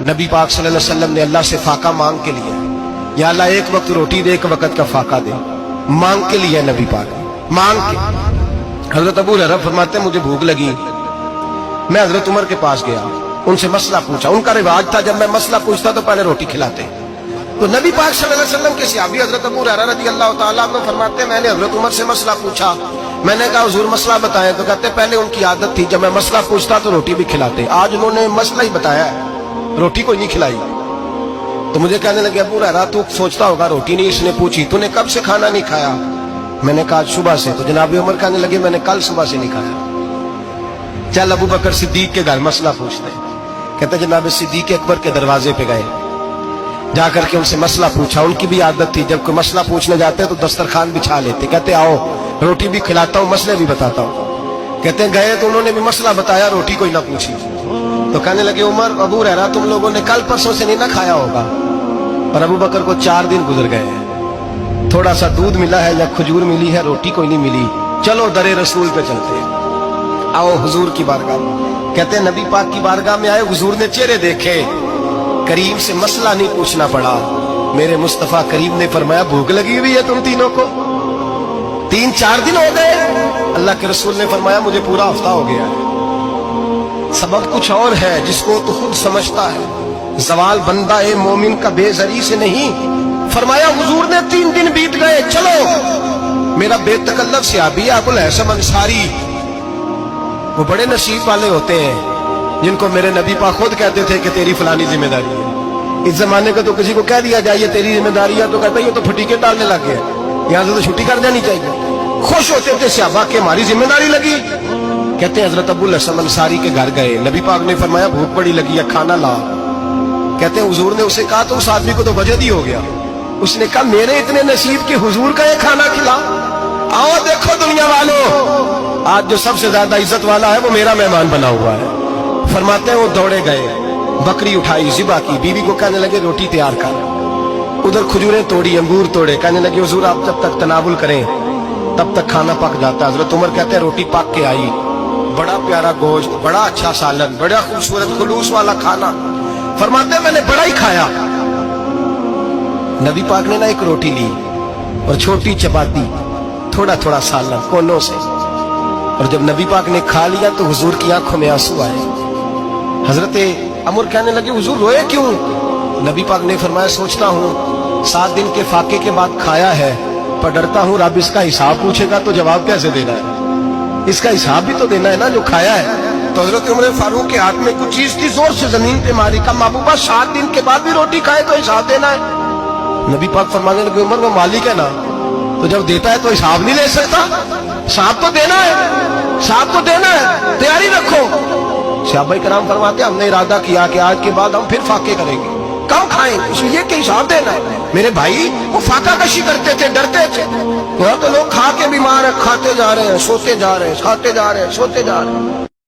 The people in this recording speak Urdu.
نبی پاک صلی اللہ علیہ وسلم نے اللہ سے فاقہ مانگ کے لیا، یا اللہ ایک وقت روٹی دے، ایک وقت کا فاقہ دے، مانگ کے لیا نبی پاک مانگ کے۔ حضرت ابو ہریرہ فرماتے ہیں مجھے بھوک لگی، میں حضرت عمر کے پاس گیا، ان سے مسئلہ پوچھا۔ ان کا رواج تھا جب میں مسئلہ پوچھتا تو پہلے روٹی کھلاتے۔ تو نبی پاک صلی اللہ علیہ وسلم کے صحابی حضرت ابو ہریرہ رضی اللہ تعالیٰ عنہ فرماتے ہیں میں نے حضرت عمر سے مسئلہ پوچھا، میں نے کہا حضور مسئلہ بتائیں، تو کہتے پہلے ان کی عادت تھی جب میں مسئلہ پوچھتا تو روٹی بھی کھلاتے، آج انہوں نے مسئلہ ہی بتایا ہے، روٹی کوئی نہیں کھلائی۔ تو مجھے کہنے لگے ابو ہریرہ تو سوچتا ہوگا روٹی نہیں اس نے پوچھی، تو نے کب سے کھانا نہیں کھایا؟ میں نے کہا صبح سے۔ تو جناب عمر کہنے لگے میں نے کل صبح سے نہیں کھایا، چل ابو بکر صدیق کے گھر مسئلہ پوچھتے ہیں۔ کہتے جناب صدیق اکبر کے دروازے پہ گئے، جا کر کے ان سے مسئلہ پوچھا۔ ان کی بھی عادت تھی جب کوئی مسئلہ پوچھنے جاتے تو دسترخوان بچھا لیتے، کہتے آؤ روٹی بھی کھلاتا ہوں مسئلے بھی بتاتا ہوں۔ کہتے گئے تو انہوں نے بھی مسئلہ بتایا، روٹی کوئی نہ پوچھی۔ تو کہنے لگے عمر ابو ہریرہ تم لوگوں نے کل پرسوں سے نہیں نہ کھایا ہوگا۔ اور ابو بکر کو 4 دن گزر گئے ہیں، تھوڑا سا دودھ ملا ہے یا کھجور ملی ہے، روٹی کوئی نہیں ملی، چلو در رسول پہ چلتے ہیں، آؤ حضور کی بارگاہ میں۔ کہتے ہیں نبی پاک کی بارگاہ میں آئے، حضور نے چہرے دیکھے، کریم سے مسئلہ نہیں پوچھنا پڑا۔ میرے مصطفیٰ کریم نے فرمایا بھوک لگی ہوئی ہے تم تینوں کو؟ 3-4 دن ہو گئے؟ اللہ کے رسول نے فرمایا مجھے پورا ہفتہ ہو گیا ہے۔ سبب کچھ اور ہے جس کو تو خود سمجھتا ہے، زوال بندہ مومن کا بے زری سے نہیں۔ فرمایا حضور نے 3 دن بیت گئے، چلو۔ میرا بے تکلف صحابی ابو الحسن انصاری، وہ بڑے نصیب والے ہوتے ہیں جن کو میرے نبی پاک خود کہتے تھے کہ تیری فلانی ذمہ داری ہے۔ اس زمانے کا تو کسی کو کہہ دیا جائے یہ تیری ذمہ داری ہے تو کہتا ہے یہ تو پھٹیکے ڈالنے لگ گیا، یہاں سے تو چھٹی کر جانی چاہیے۔ خوش ہوتے تھے صحابہ کہ ہماری ذمہ داری لگی۔ کہتے ہیں حضرت ابو الحسن انصاری کے گھر گئے، نبی پاک نے فرمایا بھوک بڑی لگی ہے کھانا لا۔ کہتے ہیں حضور نے اسے کہا تو اس آدمی کو تو وجد ہی ہو گیا، اس نے کہا میرے اتنے نصیب کہ حضور کا یہ کھانا کھلا۔ آؤ دیکھو دنیا والوں، آج جو سب سے زیادہ عزت والا ہے وہ میرا مہمان بنا ہوا ہے۔ فرماتے ہیں وہ دوڑے گئے، بکری اٹھائی، ذبح کی، بیوی کو کہنے لگے روٹی تیار کر، ادھر کھجوریں توڑی، انگور توڑے، کہنے لگے حضور آپ جب تک تناول کریں تب تک کھانا پک جاتا ہے۔ حضرت عمر کہتے ہیں روٹی پک کے آئی، بڑا پیارا گوشت، بڑا اچھا سالن، بڑا خوبصورت خلوص والا کھانا۔ فرماتے ہیں میں نے بڑا ہی کھایا۔ نبی پاک نے نہ ایک روٹی لی اور چھوٹی چپاتی، تھوڑا تھوڑا سالن کونوں سے، اور جب نبی پاک نے کھا لیا تو حضور کی آنکھوں میں آنسو آئے۔ حضرت عمر کہنے لگے حضور روئے کیوں؟ نبی پاک نے فرمایا سوچتا ہوں 7 دن کے فاقے کے بعد کھایا ہے، پر ڈرتا ہوں رب اس کا حساب پوچھے گا تو جواب کیسے دینا ہے، اس کا حساب بھی تو دینا ہے نا جو کھایا ہے۔ تو حضرت عمر فاروق کے ہاتھ میں کچھ چیز تھی، زور سے زمین پہ ماری، کہا محبوبہ 7 دن کے بعد بھی روٹی کھائے تو حساب دینا ہے۔ نبی پاک فرمانے لگے عمر وہ مالک ہے نا، تو جب دیتا ہے تو حساب نہیں لے سکتا، حساب تو دینا ہے، حساب تو دینا ہے، تیاری رکھو۔ صحابہ کرام فرماتے ہیں ہم نے ارادہ کیا کہ آج کے بعد ہم پھر فاقے کریں گے، کم کھائیں، اس لیے کہ حساب دینا ہے۔ میرے بھائی وہ فاقہ کشی کرتے تھے، ڈرتے تھے، یہاں تو لوگ کھا کے بیمار ہیں، کھاتے جا رہے ہیں، سوتے جا رہے ہیں، کھاتے جا رہے ہیں، سوتے جا رہے ہیں۔